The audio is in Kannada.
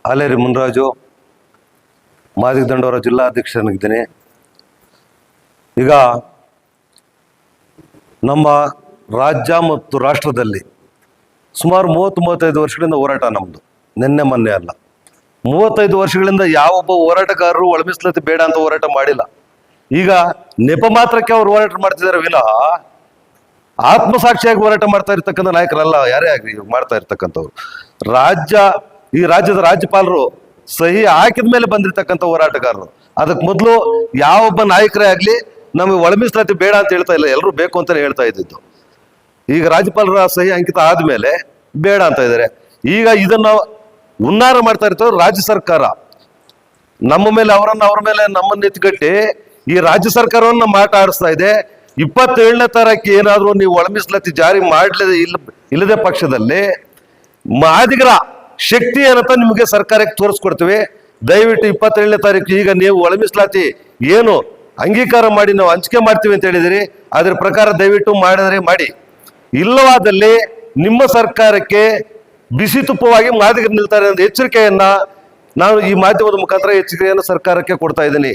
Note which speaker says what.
Speaker 1: ಹಾಲೇರಿ ಮುನ್ರಾಜು, ಮಾದಿಗ ದಂಡೋರ ಜಿಲ್ಲಾಧ್ಯಕ್ಷನಾಗಿದ್ದೀನಿ. ಈಗ ನಮ್ಮ ರಾಜ್ಯ ಮತ್ತು ರಾಷ್ಟ್ರದಲ್ಲಿ ಸುಮಾರು 30-35 ವರ್ಷಗಳಿಂದ ಹೋರಾಟ ನಮ್ಮದು, ನಿನ್ನೆ ಮೊನ್ನೆ ಅಲ್ಲ. 35 ವರ್ಷಗಳಿಂದ ಯಾವೊಬ್ಬ ಹೋರಾಟಗಾರರು ಒಳ ಮೀಸಲಾತಿ ಬೇಡ ಅಂತ ಹೋರಾಟ ಮಾಡಿಲ್ಲ. ಈಗ ನೆಪ ಮಾತ್ರಕ್ಕೆ ಅವ್ರು ಹೋರಾಟ ಮಾಡ್ತಿದ್ದಾರೆ ವಿನಃ ಆತ್ಮಸಾಕ್ಷಿಯಾಗಿ ಹೋರಾಟ ಮಾಡ್ತಾ ಇರ್ತಕ್ಕಂಥ ನಾಯಕರಲ್ಲ ಯಾರೇ ಆಗಲಿ ಮಾಡ್ತಾ ಇರ್ತಕ್ಕಂಥವ್ರು. ಈ ರಾಜ್ಯದ ರಾಜ್ಯಪಾಲರು ಸಹಿ ಹಾಕಿದ ಮೇಲೆ ಬಂದಿರತಕ್ಕಂಥ ಹೋರಾಟಗಾರರು. ಅದಕ್ಕೆ ಮೊದಲು ಯಾವೊಬ್ಬ ನಾಯಕರೇ ಆಗಲಿ ನಮಗೆ ಒಳ ಮೀಸಲಾತಿ ಬೇಡ ಅಂತ ಹೇಳ್ತಾ ಇಲ್ಲ, ಎಲ್ಲರೂ ಬೇಕು ಅಂತಾನೆ ಹೇಳ್ತಾ ಇದ್ದಿದ್ದು. ಈಗ ರಾಜ್ಯಪಾಲರ ಸಹಿ ಅಂಕಿತ ಆದ್ಮೇಲೆ ಬೇಡ ಅಂತ ಇದ್ದಾರೆ. ಈಗ ಇದನ್ನ ಉನ್ನಾರ ಮಾಡ್ತಾ ಇರ್ತಾರೆ ರಾಜ್ಯ ಸರ್ಕಾರ. ನಮ್ಮ ಮೇಲೆ ಅವ್ರ ಮೇಲೆ ನಮ್ಮನ್ನ ಎತ್ಕಟ್ಟಿ ಈ ರಾಜ್ಯ ಸರ್ಕಾರವನ್ನ ಮಾತಾಡಿಸ್ತಾ ಇದೆ. 27ನೇ ತಾರೀಕು ಏನಾದ್ರು ನೀವು ಒಳ ಮೀಸಲಾತಿ ಜಾರಿ ಇಲ್ಲದೆ ಪಕ್ಷದಲ್ಲಿ ಮಾದಿಗರ ಶಕ್ತಿ ಏನಂತ ನಿಮಗೆ ಸರ್ಕಾರಕ್ಕೆ ತೋರಿಸ್ಕೊಡ್ತೀವಿ. ದಯವಿಟ್ಟು 27ನೇ ತಾರೀಕು ಈಗ ನೀವು ಒಳ ಮೀಸಲಾತಿ ಏನು ಅಂಗೀಕಾರ ಮಾಡಿ ನಾವು ಹಂಚಿಕೆ ಮಾಡ್ತೀವಿ ಅಂತ ಹೇಳಿದಿರಿ, ಅದ್ರ ಪ್ರಕಾರ ದಯವಿಟ್ಟು ಮಾಡಿದ್ರೆ ಮಾಡಿ. ಇಲ್ಲವಾದಲ್ಲಿ ನಿಮ್ಮ ಸರ್ಕಾರಕ್ಕೆ ಬಿಸಿ ತುಪ್ಪವಾಗಿ ಮಾದಿಗರು ನಿಲ್ತಾರೆ ಅನ್ನೋ ಎಚ್ಚರಿಕೆಯನ್ನ ನಾನು ಈ ಮಾಧ್ಯಮದ ಮುಖಾಂತರ ಎಚ್ಚರಿಕೆಯನ್ನು ಸರ್ಕಾರಕ್ಕೆ ಕೊಡ್ತಾ ಇದ್ದೀನಿ.